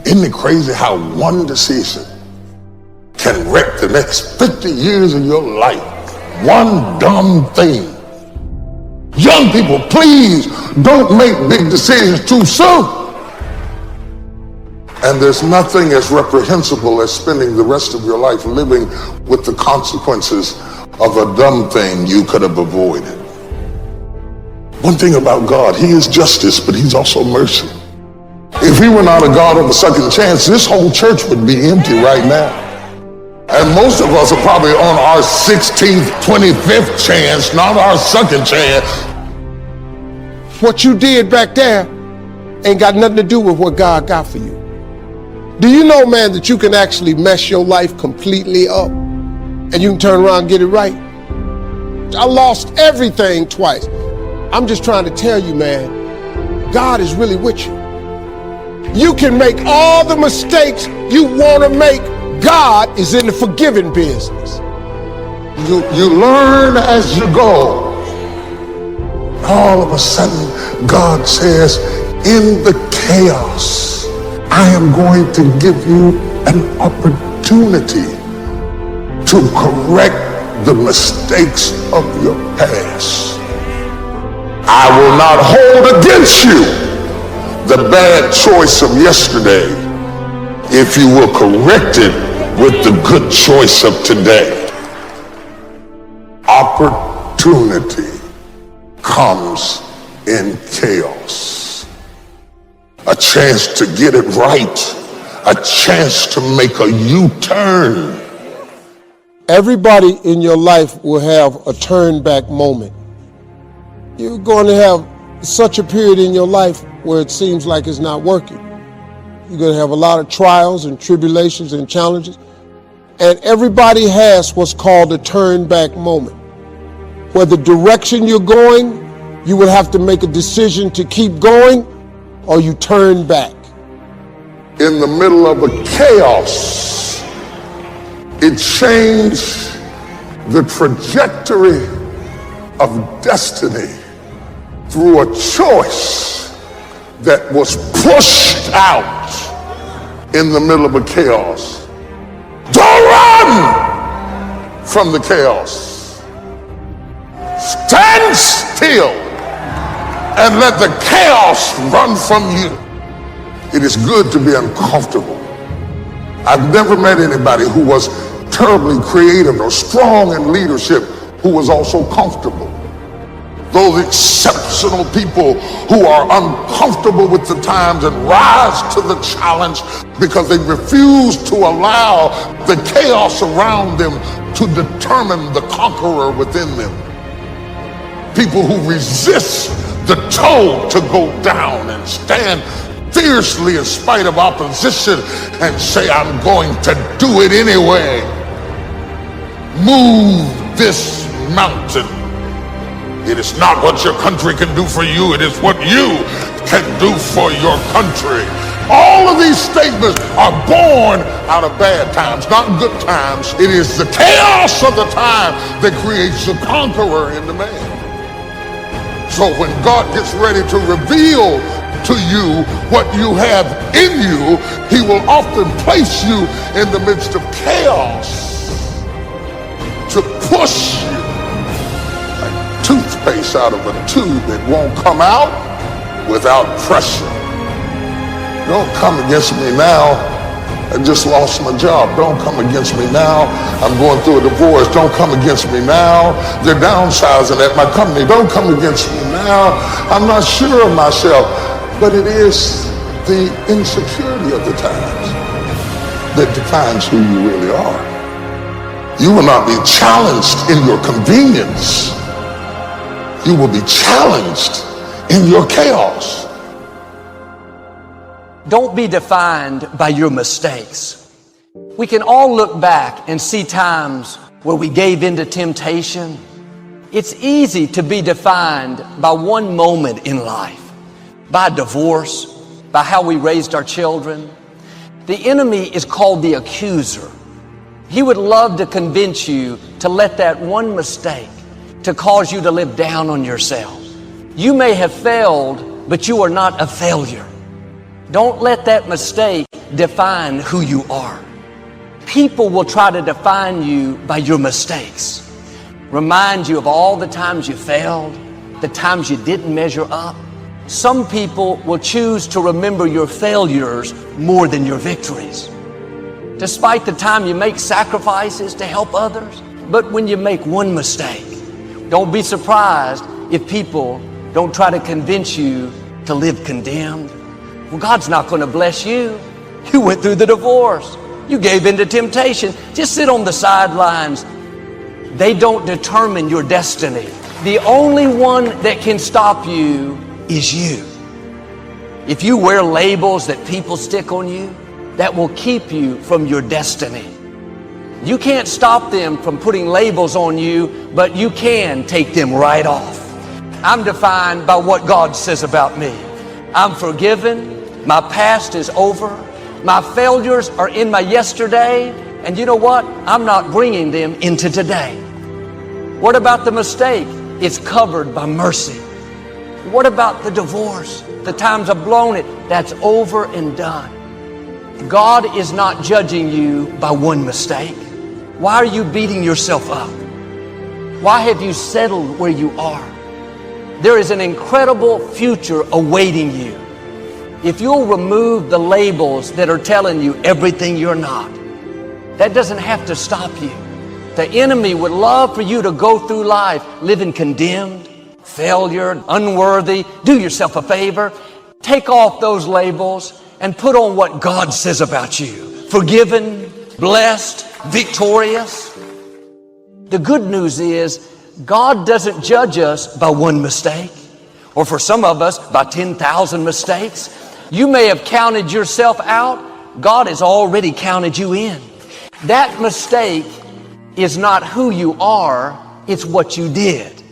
Isn't it crazy how one decision can wreck the next 50 years of your life? One dumb thing. Young people, please don't make big decisions too soon. And there's nothing as reprehensible as spending the rest of your life living with the consequences of a dumb thing you could have avoided. One thing about God, he is justice, but he's also mercy. If he were not a God of a second chance, this whole church would be empty right now. And most of us are probably on our 16th, 25th chance, not our second chance. What you did back there ain't got nothing to do with what God got for you. Do you know, man, that you can actually mess your life completely up and you can turn around and get it right? I lost everything twice. I'm just trying to tell you, man, God is really with you. You can make all the mistakes you want to make. God is in the forgiving business. You learn as you go. All of a sudden, God says, in the chaos, I am going to give you an opportunity to correct the mistakes of your past. I will not hold against you the bad choice of yesterday if you will correct it with the good choice of today. Opportunity comes in chaos. A chance to get it right. A chance to make a U-turn. Everybody in your life will have a turn back moment. You're going to have such a period in your life where it seems like it's not working. You're going to have a lot of trials and tribulations and challenges. And everybody has what's called a turn back moment, where the direction you're going, you will have to make a decision to keep going or you turn back. In the middle of a chaos, it changed the trajectory of destiny through a choice that was pushed out in the middle of a chaos. Don't run from the chaos. Stand still and let the chaos run from you. It is good to be uncomfortable. I've never met anybody who was terribly creative or strong in leadership who was also comfortable. Those exceptional people who are uncomfortable with the times and rise to the challenge because they refuse to allow the chaos around them to determine the conqueror within them. People who resist the toll to go down and stand fiercely in spite of opposition and say, I'm going to do it anyway. Move this mountain. It is not what your country can do for you, it is what you can do for your country. All of these statements are born out of bad times, not good times. It is the chaos of the time that creates the conqueror in the man. So when God gets ready to reveal to you what you have in you, he will often place you in the midst of chaos to push you like toothpaste out of a tube. It won't come out without pressure. Don't come against me now. I just lost my job. Don't come against me now. I'm going through a divorce. Don't come against me now. They're downsizing at my company. Don't come against me now. I'm not sure of myself. But it is the insecurity of the times that defines who you really are. You will not be challenged in your convenience. You will be challenged in your chaos. Don't be defined by your mistakes. We can all look back and see times where we gave in to temptation. It's easy to be defined by one moment in life, by divorce, by how we raised our children. The enemy is called the accuser. He would love to convince you to let that one mistake to cause you to live down on yourself. You may have failed, but you are not a failure. Don't let that mistake define who you are. People will try to define you by your mistakes. Remind you of all the times you failed, the times you didn't measure up. Some people will choose to remember your failures more than your victories. Despite the time you make sacrifices to help others, but when you make one mistake, don't be surprised if people don't try to convince you to live condemned. Well, God's not going to bless you. You went through the divorce. You gave in to temptation. Just sit on the sidelines. They don't determine your destiny. The only one that can stop you is you. If you wear labels that people stick on you, that will keep you from your destiny. You can't stop them from putting labels on you, but you can take them right off. I'm defined by what God says about me. I'm forgiven. My past is over. My failures are in my yesterday. And you know what? I'm not bringing them into today. What about the mistake? It's covered by mercy. What about the divorce? The times I've blown it, that's over and done. God is not judging you by one mistake. Why are you beating yourself up? Why have you settled where you are? There is an incredible future awaiting you. If you'll remove the labels that are telling you everything you're not, that doesn't have to stop you. The enemy would love for you to go through life living condemned, failure, unworthy. Do yourself a favor. Take off those labels and put on what God says about you. Forgiven, blessed, victorious. The good news is God doesn't judge us by one mistake, or for some of us by 10,000 mistakes. You may have counted yourself out. God has already counted you in. That mistake is not who you are, it's what you did.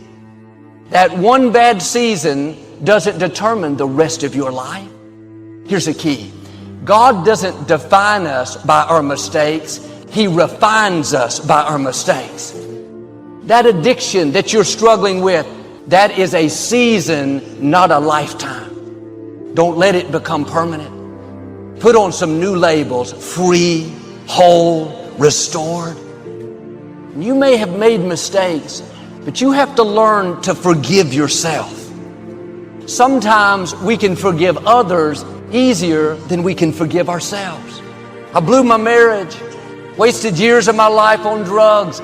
That one bad season doesn't determine the rest of your life. Here's the key. God doesn't define us by our mistakes. He refines us by our mistakes. That addiction that you're struggling with, that is a season, not a lifetime. Don't let it become permanent. Put on some new labels: free, whole, restored. You may have made mistakes, but you have to learn to forgive yourself. Sometimes we can forgive others easier than we can forgive ourselves. I blew my marriage, wasted years of my life on drugs.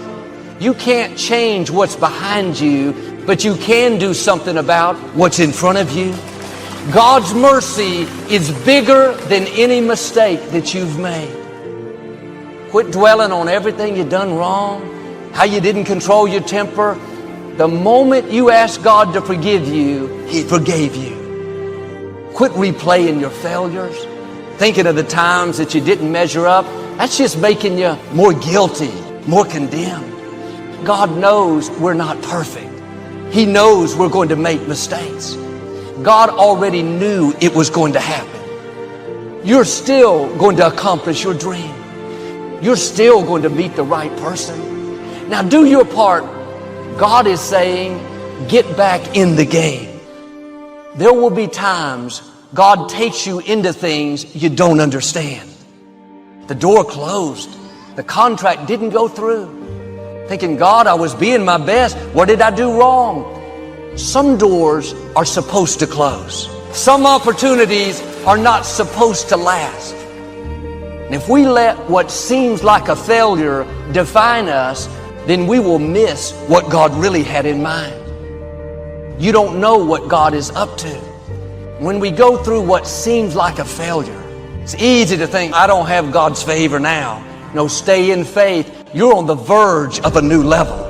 You can't change what's behind you, but you can do something about what's in front of you. God's mercy is bigger than any mistake that you've made. Quit dwelling on everything you've done wrong, how you didn't control your temper. The moment you ask God to forgive you, He forgave you. Quit replaying your failures, thinking of the times that you didn't measure up. That's just making you more guilty, more condemned. God knows we're not perfect. He knows we're going to make mistakes. God already knew it was going to happen. You're still going to accomplish your dream. You're still going to meet the right person. Now do your part. God is saying, get back in the game. There will be times God takes you into things you don't understand. The door closed. The contract didn't go through. Thinking, God, I was being my best. What did I do wrong? Some doors are supposed to close. Some opportunities are not supposed to last. And if we let what seems like a failure define us, then we will miss what God really had in mind. You don't know what God is up to. When we go through what seems like a failure, it's easy to think, I don't have God's favor now. No, stay in faith. You're on the verge of a new level.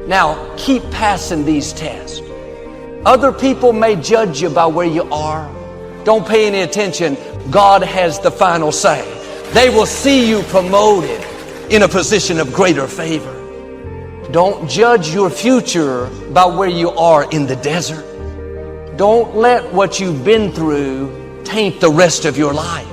Now, keep passing these tests. Other people may judge you by where you are. Don't pay any attention. God has the final say. They will see you promoted in a position of greater favor. Don't judge your future by where you are in the desert. Don't let what you've been through taint the rest of your life.